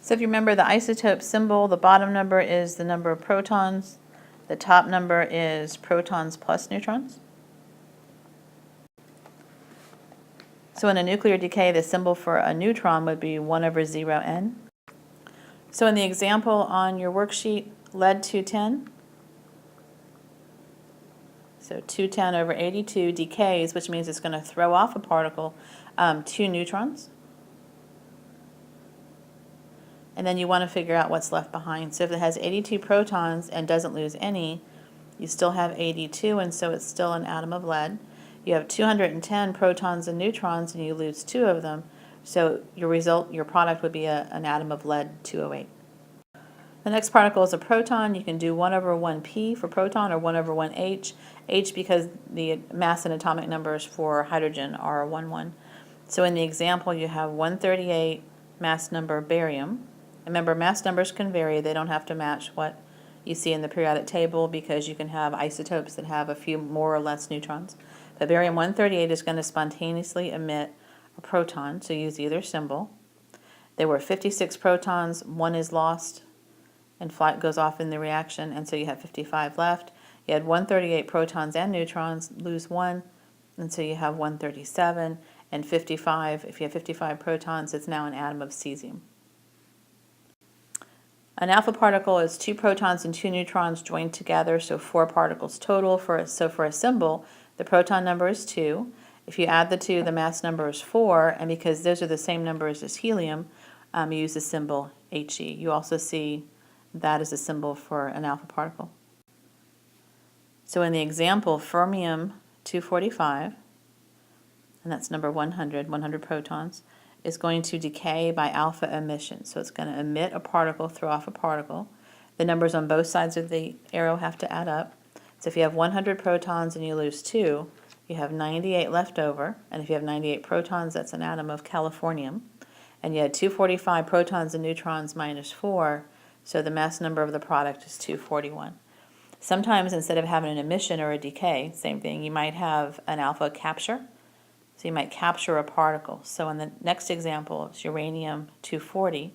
So if you remember the isotope symbol, the bottom number is the number of protons, the top number is protons plus neutrons. So in a nuclear decay, the symbol for a neutron would be 1/0n. So in the example on your worksheet, lead-210, so 210/82 decays, which means it's going to throw off a particle, 2 neutrons. And then you want to figure out what's left behind. So if it has 82 protons and doesn't lose any, you still have 82, and so it's still an atom of lead. You have 210 protons and neutrons, and you lose 2 of them. So your product would be an atom of lead-208. The next particle is a proton. You can do 1/1p for proton or 1/1h. H because the mass and atomic numbers for hydrogen are 1, 1. So in the example, you have 138 mass number barium. Remember, mass numbers can vary. They don't have to match what you see in the periodic table because you can have isotopes that have a few more or less neutrons. But barium 138 is going to spontaneously emit a proton, so use either symbol. There were 56 protons, 1 is lost and goes off in the reaction, and so you have 55 left. You had 138 protons and neutrons, lose 1, and so you have 137, and 55, if you have 55 protons, it's now an atom of cesium. An alpha particle is 2 protons and 2 neutrons joined together, so 4 particles total. So for a symbol, the proton number is 2. If you add the 2, the mass number is 4, and because those are the same numbers as helium, you use the symbol He. You also see that as a symbol for an alpha particle. So in the example, fermium-245, and that's number 100 protons, is going to decay by alpha emission. So it's going to emit a particle, throw off a particle. The numbers on both sides of the arrow have to add up. So if you have 100 protons and you lose 2, you have 98 left over. And if you have 98 protons, that's an atom of californium. And you had 245 protons and neutrons minus 4, so the mass number of the product is 241. Sometimes instead of having an emission or a decay, same thing, you might have an alpha capture. So you might capture a particle. So in the next example, uranium-240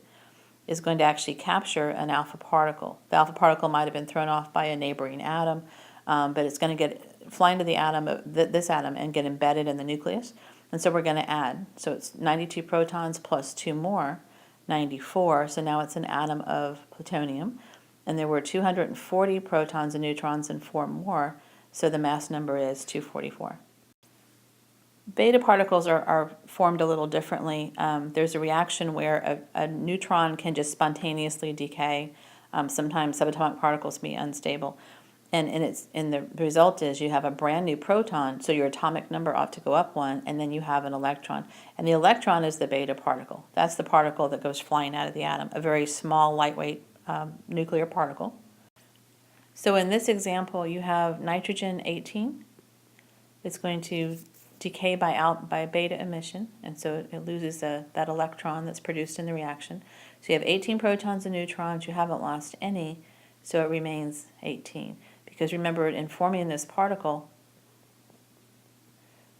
is going to actually capture an alpha particle. The alpha particle might have been thrown off by a neighboring atom, but it's going to fly into the atom, this atom, and get embedded in the nucleus. And so we're going to add. So it's 92 protons plus 2 more, 94. So now it's an atom of plutonium. And there were 240 protons and neutrons and 4 more. So the mass number is 244. Beta particles are formed a little differently. There's a reaction where a neutron can just spontaneously decay. Sometimes subatomic particles can be unstable. And the result is you have a brand new proton, so your atomic number ought to go up 1, and then you have an electron. And the electron is the beta particle. That's the particle that goes flying out of the atom, a very small, lightweight nuclear particle. So in this example, you have nitrogen-18. It's going to decay by beta emission, and so it loses that electron that's produced in the reaction. So you have 18 protons and neutrons. You haven't lost any, so it remains 18. Because remember, in forming this particle,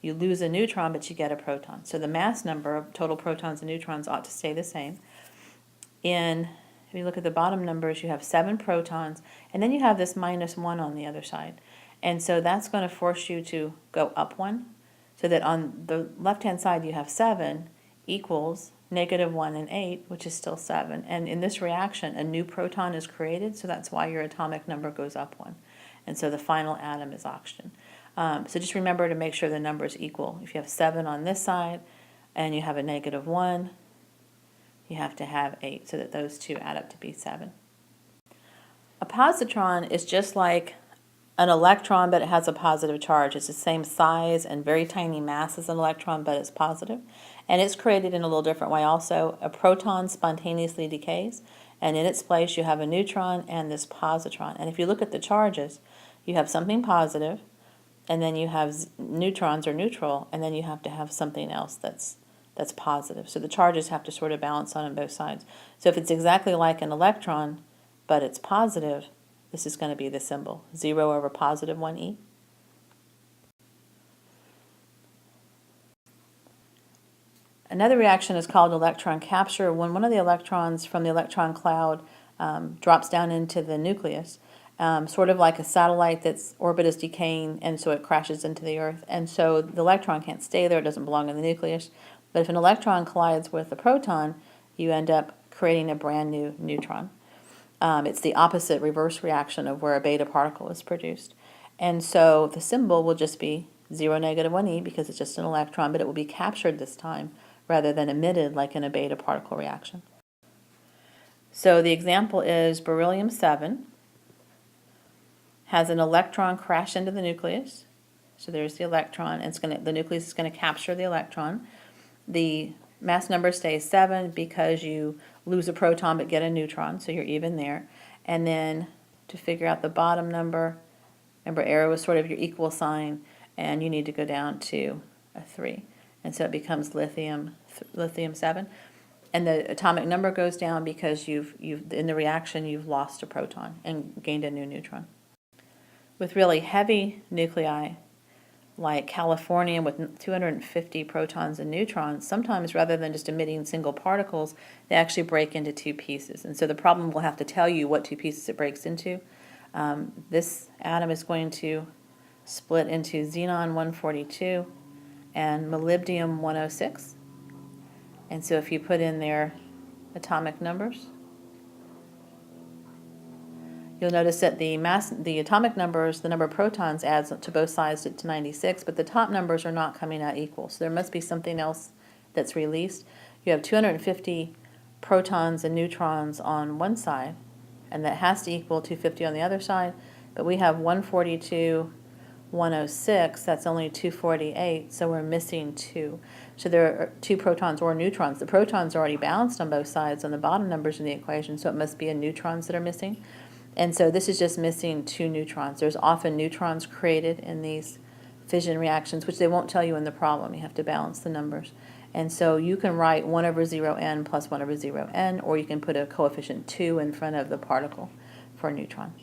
you lose a neutron, but you get a proton. So the mass number of total protons and neutrons ought to stay the same. If you look at the bottom numbers, you have 7 protons, and then you have this minus 1 on the other side. And so that's going to force you to go up 1. So that on the left-hand side you have 7 equals -1 and 8, which is still 7. And in this reaction, a new proton is created, so that's why your atomic number goes up 1. And so the final atom is oxygen. So just remember to make sure the number is equal. If you have 7 on this side and you have a -1, you have to have 8 so that those two add up to be 7. A positron is just like an electron, but it has a positive charge. It's the same size and very tiny mass as an electron, but it's positive. And it's created in a little different way also. A proton spontaneously decays, and in its place you have a neutron and this positron. And if you look at the charges, you have something positive, and then you have neutrons are neutral, and then you have to have something else that's positive. So the charges have to sort of balance on both sides. So if it's exactly like an electron, but it's positive, this is going to be the symbol, 0 over positive 1e. Another reaction is called electron capture. When one of the electrons from the electron cloud drops down into the nucleus, sort of like a satellite that's orbit is decaying, and so it crashes into the Earth. And so the electron can't stay there, it doesn't belong in the nucleus. But if an electron collides with a proton, you end up creating a brand new neutron. It's the opposite reverse reaction of where a beta particle is produced. And so the symbol will just be 0, -1e, because it's just an electron, but it will be captured this time rather than emitted like in a beta particle reaction. So the example is beryllium-7 has an electron crash into the nucleus. So there's the electron, and the nucleus is going to capture the electron. The mass number stays 7 because you lose a proton but get a neutron, so you're even there. And then to figure out the bottom number, remember arrow is sort of your equal sign, and you need to go down to a 3. And so it becomes lithium-7. And the atomic number goes down because you've in the reaction you've lost a proton and gained a new neutron. With really heavy nuclei, like californium with 250 protons and neutrons, sometimes rather than just emitting single particles, they actually break into 2 pieces. And so the problem will have to tell you what 2 pieces it breaks into. This atom is going to split into xenon-142 and molybdenum-106. And so if you put in their atomic numbers, you'll notice that the atomic numbers, the number of protons adds to both sides to 96, but the top numbers are not coming out equal. So there must be something else that's released. You have 250 protons and neutrons on one side, and that has to equal 250 on the other side, but we have 142, 106, that's only 248, so we're missing 2. So there are 2 protons or neutrons. The protons are already balanced on both sides on the bottom numbers in the equation, so it must be neutrons that are missing. And so this is just missing 2 neutrons. There's often neutrons created in these fission reactions, which they won't tell you in the problem. You have to balance the numbers. And so you can write 1/0n plus 1/0n, or you can put a coefficient 2 in front of the particle for a neutron.